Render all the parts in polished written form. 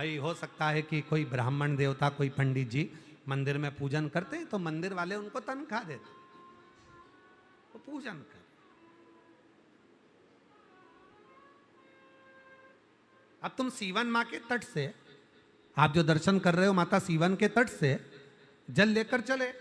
भाई हो सकता है कि कोई ब्राह्मण देवता, कोई पंडित जी मंदिर में पूजन करते हैं तो मंदिर वाले उनको तनख्वाह देते, वो पूजन कर। अब तुम सीवन माँ के तट से, आप जो दर्शन कर रहे हो माता सीवन के तट से जल लेकर चले,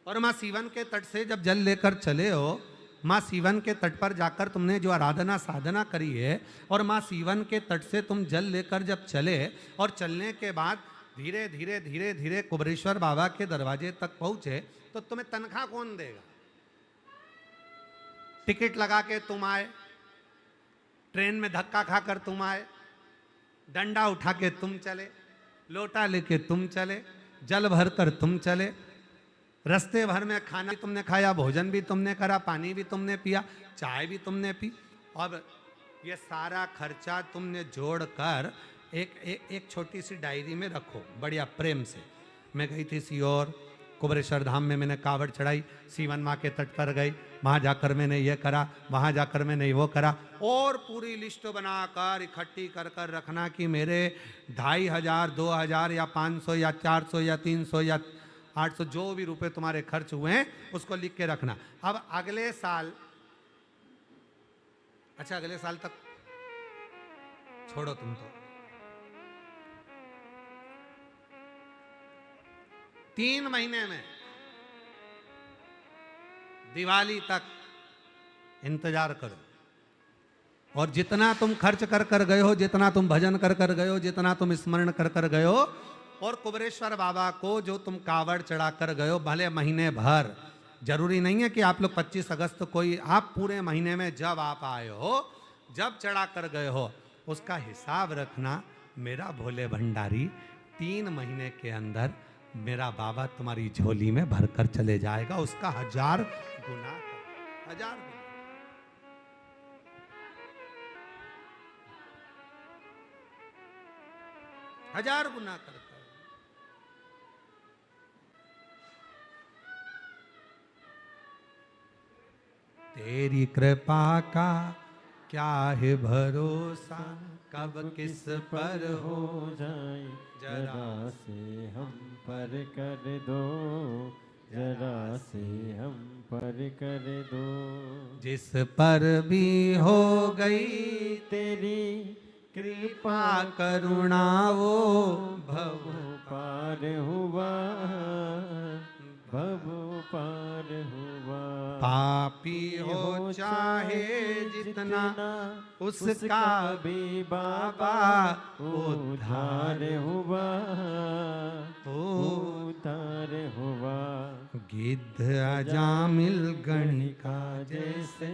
और माँ सीवन के तट से जब जल लेकर चले हो, माँ सीवन के तट पर जाकर तुमने जो आराधना साधना करी है, और माँ सीवन के तट से तुम जल लेकर जब चले, और चलने के बाद धीरे धीरे धीरे धीरे कुबरेश्वर बाबा के दरवाजे तक पहुंचे, तो तुम्हें तनख्वाह कौन देगा? टिकट लगा के तुम आए, ट्रेन में धक्का खाकर तुम आए, डंडा उठा के तुम चले, लोटा लेके तुम चले, जल भर कर तुम चले, रास्ते भर में खाना भी तुमने खाया, भोजन भी तुमने करा, पानी भी तुमने पिया, चाय भी तुमने पी, और ये सारा खर्चा तुमने जोड़कर एक छोटी सी डायरी में रखो बढ़िया प्रेम से। मैं गई थी सीहोर, कुबरेश्वर धाम में मैंने कावड़ चढ़ाई, सीवन माँ के तट पर गई, वहाँ जाकर मैंने ये करा, वहाँ जाकर मैंने वो करा, और पूरी लिस्ट बनाकर इकट्ठी कर कर रखना कि मेरे 2500, 2000 या 500 या 400 या 300 या 800 जो भी रुपए तुम्हारे खर्च हुए हैं उसको लिख के रखना। अब अगले साल, अच्छा अगले साल तक छोड़ो तुम तो, 3 महीने में दिवाली तक इंतजार करो, और जितना तुम खर्च कर कर गए हो, जितना तुम भजन कर कर गए हो, जितना तुम स्मरण कर कर गए हो, और कुबरेश्वर बाबा को जो तुम कावड़ चढ़ा कर गए हो, भले महीने भर, जरूरी नहीं है कि आप लोग 25 अगस्त को ही, आप पूरे महीने में जब आप आए हो, जब चढ़ा कर गए हो, उसका हिसाब रखना। मेरा भोले भंडारी 3 महीने के अंदर मेरा बाबा तुम्हारी झोली में भरकर चले जाएगा, उसका 1000 गुना, 1000 गुना। हजार गुना करता है। तेरी कृपा का क्या है भरोसा, कब किस पर हो जाए, जरा से हम पर कर दो, जरा से हम पर कर दो। जिस पर भी हो गई तेरी कृपा करुणा, वो भव पार हुआ, भव पार हुआ। पापी हो चाहे जितना, उसका भी बाबा उद्धार हुआ, उद्धार हुआ। गिद्ध अजामिल गणिका जैसे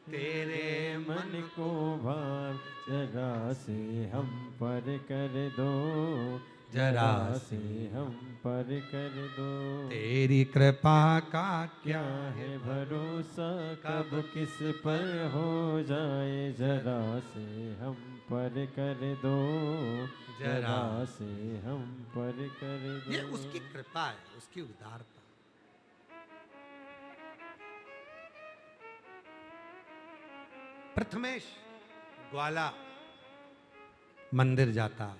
तेरे मन को भाव, जरा से हम पर कर दो, जरा से हम पर कर दो। तेरी कृपा का क्या है भरोसा, कब किस पर हो जाए, जरा से हम पर कर दो, जरा से हम पर कर दो। ये उसकी कृपा है, उसकी उदारता। प्रथमेश ग्वाला मंदिर जाता,